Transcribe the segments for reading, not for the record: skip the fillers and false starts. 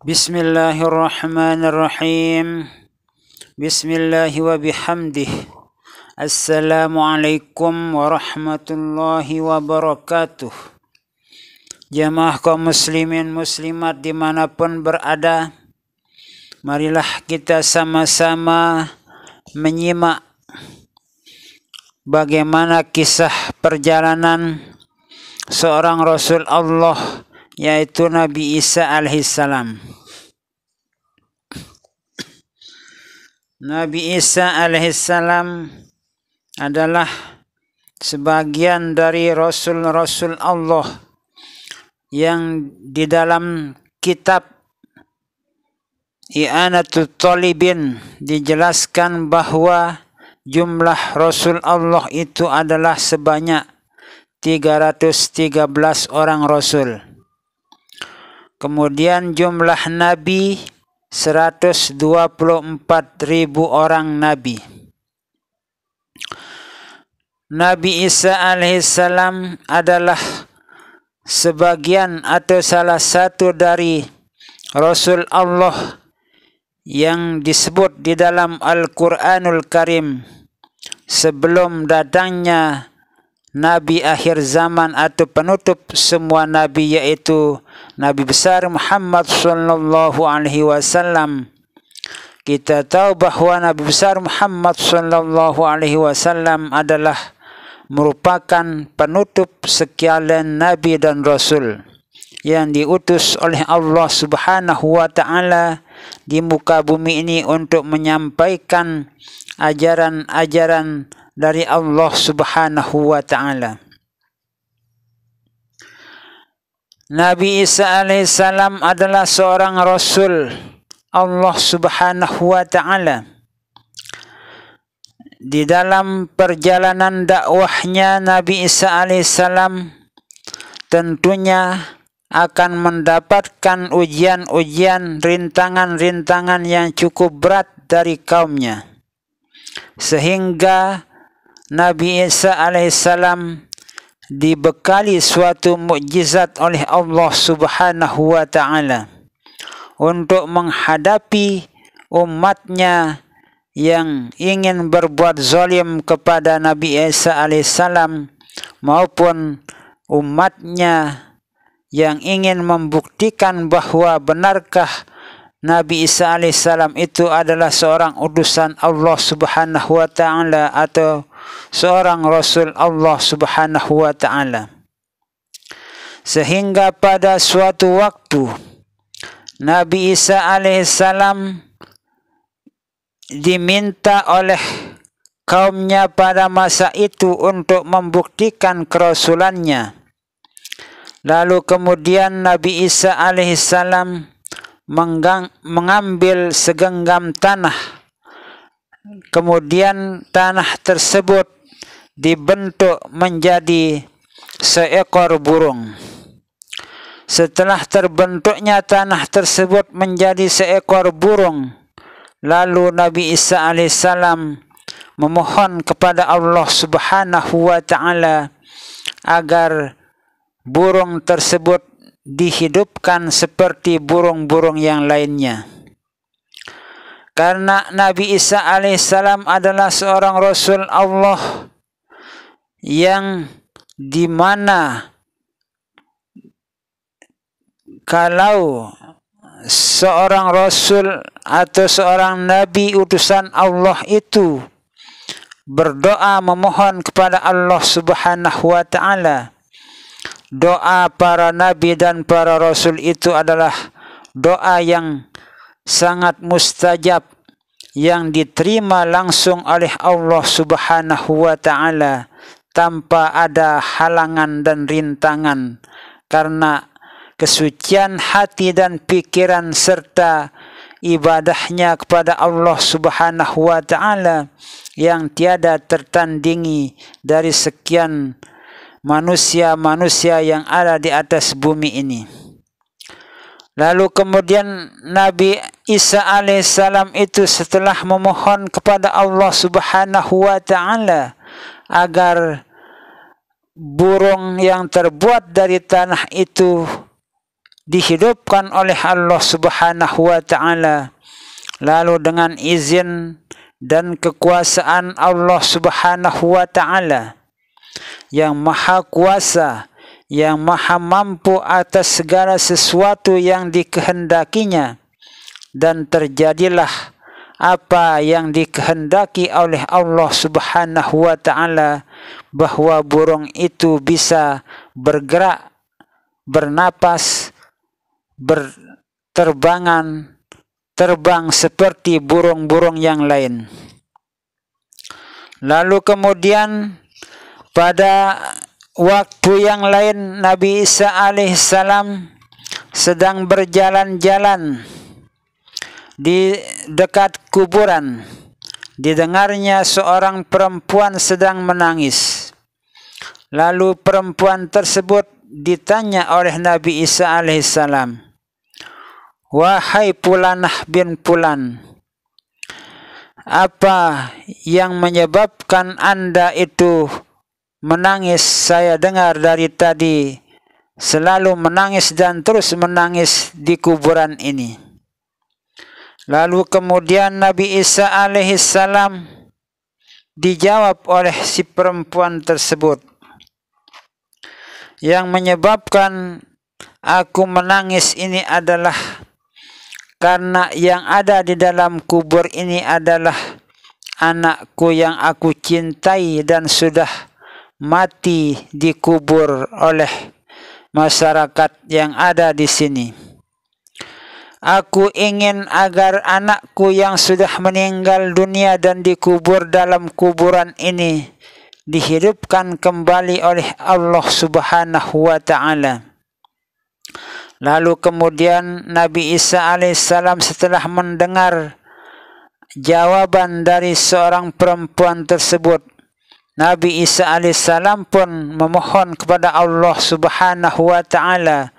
Bismillahirrahmanirrahim. Bismillahi wa bihamdih. Assalamualaikum warahmatullahi wabarakatuh. Jamaah kaum muslimin muslimat dimanapun berada, marilah kita sama-sama menyimak bagaimana kisah perjalanan seorang Rasul Allah, yaitu Nabi Isa alaihissalam. Nabi Isa alaihissalam adalah sebagian dari Rasul-Rasul Allah yang di dalam kitab I'anatul Talibin dijelaskan bahwa jumlah Rasul Allah itu adalah sebanyak 313 orang Rasul. Kemudian jumlah Nabi 124.000 orang Nabi. Nabi Isa alaihissalam adalah sebagian atau salah satu dari Rasul Allah yang disebut di dalam Al-Quranul Karim sebelum datangnya Nabi akhir zaman atau penutup semua Nabi, yaitu Nabi besar Muhammad sallallahu alaihi wasallam. Kita tahu bahwa Nabi besar Muhammad sallallahu alaihi wasallam adalah merupakan penutup sekalian Nabi dan Rasul yang diutus oleh Allah Subhanahu wa Ta'ala di muka bumi ini untuk menyampaikan ajaran-ajaran dari Allah Subhanahu wa Ta'ala. Nabi Isa alaihissalam adalah seorang Rasul Allah Subhanahu wa Ta'ala. Di dalam perjalanan dakwahnya, Nabi Isa alaihissalam tentunya akan mendapatkan ujian-ujian, rintangan-rintangan yang cukup berat dari kaumnya. Sehingga Nabi Isa alaihissalam dibekali suatu mukjizat oleh Allah Subhanahu wa Ta'ala untuk menghadapi umatnya yang ingin berbuat zalim kepada Nabi Isa alaihissalam maupun umatnya yang ingin membuktikan bahwa benarkah Nabi Isa alaihissalam itu adalah seorang utusan Allah Subhanahu wa Ta'ala atau seorang Rasul Allah Subhanahu wa Ta'ala. Sehingga pada suatu waktu Nabi Isa alaihissalam diminta oleh kaumnya pada masa itu untuk membuktikan kerasulannya. Lalu kemudian Nabi Isa alaihissalam mengambil segenggam tanah. Kemudian tanah tersebut dibentuk menjadi seekor burung. Setelah terbentuknya tanah tersebut menjadi seekor burung, lalu Nabi Isa alaihissalam memohon kepada Allah Subhanahu wa Ta'ala agar burung tersebut dihidupkan seperti burung-burung yang lainnya. Karena Nabi Isa alaihissalam adalah seorang Rasul Allah yang dimana kalau seorang Rasul atau seorang Nabi utusan Allah itu berdoa memohon kepada Allah Subhanahu wa Ta'ala, doa para Nabi dan para Rasul itu adalah doa yang sangat mustajab, yang diterima langsung oleh Allah Subhanahu wa Ta'ala tanpa ada halangan dan rintangan, karena kesucian hati dan pikiran serta ibadahnya kepada Allah Subhanahu wa Ta'ala yang tiada tertandingi dari sekian manusia-manusia yang ada di atas bumi ini. Lalu kemudian Nabi Isa alaihissalam itu setelah memohon kepada Allah Subhanahu wa Ta'ala agar burung yang terbuat dari tanah itu dihidupkan oleh Allah Subhanahu wa Ta'ala, lalu dengan izin dan kekuasaan Allah Subhanahu wa Ta'ala yang maha kuasa, yang maha mampu atas segala sesuatu yang dikehendakinya, dan terjadilah apa yang dikehendaki oleh Allah Subhanahu wa Ta'ala, bahwa burung itu bisa bergerak, bernapas, terbang seperti burung-burung yang lain. Lalu kemudian pada waktu yang lain Nabi Isa alaihissalam sedang berjalan-jalan di dekat kuburan. Didengarnya seorang perempuan sedang menangis. Lalu perempuan tersebut ditanya oleh Nabi Isa alaihissalam, "Wahai Fulanah bin Fulan, apa yang menyebabkan Anda itu menangis? Saya dengar dari tadi selalu menangis dan terus menangis di kuburan ini." Lalu kemudian Nabi Isa alaihissalam dijawab oleh si perempuan tersebut, "Yang menyebabkan aku menangis ini adalah karena yang ada di dalam kubur ini adalah anakku yang aku cintai dan sudah mati dikubur oleh masyarakat yang ada di sini. Aku ingin agar anakku yang sudah meninggal dunia dan dikubur dalam kuburan ini dihidupkan kembali oleh Allah Subhanahu wa Ta'ala." Lalu kemudian Nabi Isa alaihissalam setelah mendengar jawaban dari seorang perempuan tersebut, Nabi Isa alaihissalam pun memohon kepada Allah Subhanahu wa Ta'ala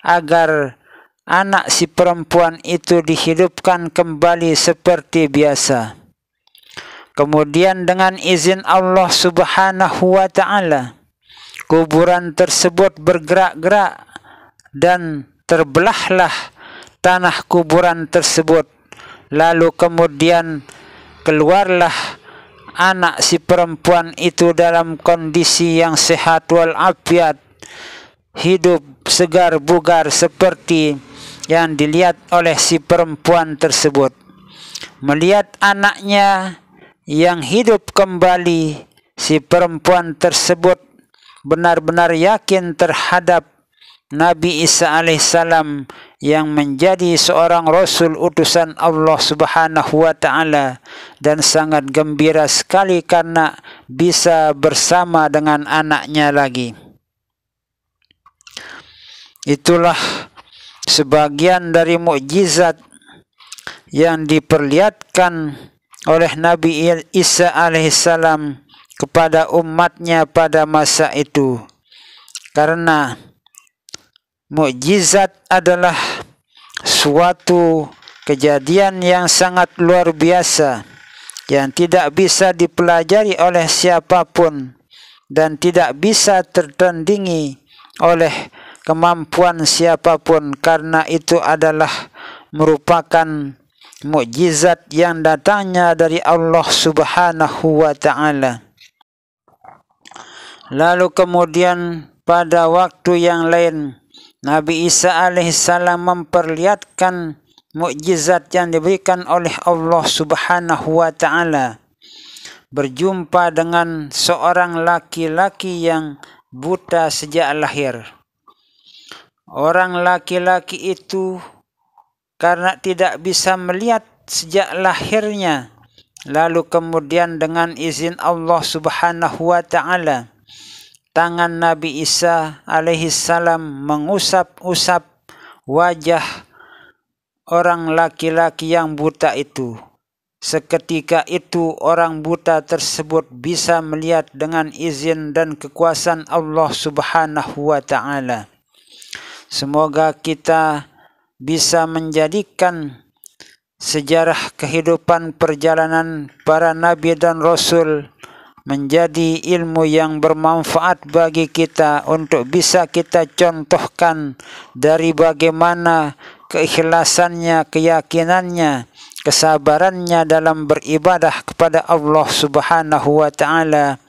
agar anak si perempuan itu dihidupkan kembali seperti biasa. Kemudian dengan izin Allah Subhanahu wa Ta'ala, kuburan tersebut bergerak-gerak dan terbelahlah tanah kuburan tersebut. Lalu kemudian keluarlah anak si perempuan itu dalam kondisi yang sehat walafiat, hidup segar bugar seperti yang dilihat oleh si perempuan tersebut. Melihat anaknya yang hidup kembali, si perempuan tersebut benar-benar yakin terhadap Nabi Isa alaihissalam yang menjadi seorang Rasul utusan Allah Subhanahu wa Ta'ala, dan sangat gembira sekali karena bisa bersama dengan anaknya lagi. Itulah sebagian dari mukjizat yang diperlihatkan oleh Nabi Isa alaihissalam kepada umatnya pada masa itu. Karena mukjizat adalah suatu kejadian yang sangat luar biasa, yang tidak bisa dipelajari oleh siapapun dan tidak bisa tertandingi oleh kemampuan siapapun, karena itu adalah merupakan mukjizat yang datangnya dari Allah Subhanahu wa Ta'ala. Lalu kemudian pada waktu yang lain Nabi Isa alaihissalam memperlihatkan mukjizat yang diberikan oleh Allah Subhanahu wa Ta'ala, berjumpa dengan seorang laki-laki yang buta sejak lahir. Orang laki-laki itu karena tidak bisa melihat sejak lahirnya, lalu kemudian dengan izin Allah Subhanahu wa Ta'ala, tangan Nabi Isa alaihissalam mengusap-usap wajah orang laki-laki yang buta itu. Seketika itu orang buta tersebut bisa melihat dengan izin dan kekuasaan Allah Subhanahu wa Ta'ala. Semoga kita bisa menjadikan sejarah kehidupan perjalanan para nabi dan rasul menjadi ilmu yang bermanfaat bagi kita untuk bisa kita contohkan dari bagaimana keikhlasannya, keyakinannya, kesabarannya dalam beribadah kepada Allah Subhanahu wa taala.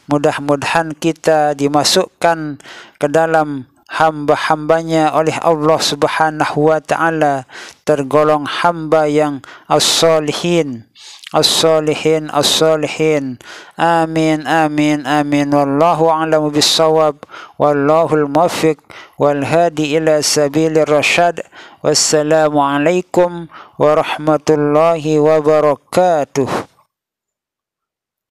Mudah-mudahan kita dimasukkan ke dalam hamba-hambanya oleh Allah Subhanahu wa taala, tergolong hamba yang as-solihin, as-solihin, as-solihin. Amin, amin, amin. Wallahu a'lamu bis-shawab. Wallahul muwaffiq wal hadi ila sabilir rasyad. Wassalamu alaikum warahmatullahi wabarakatuh.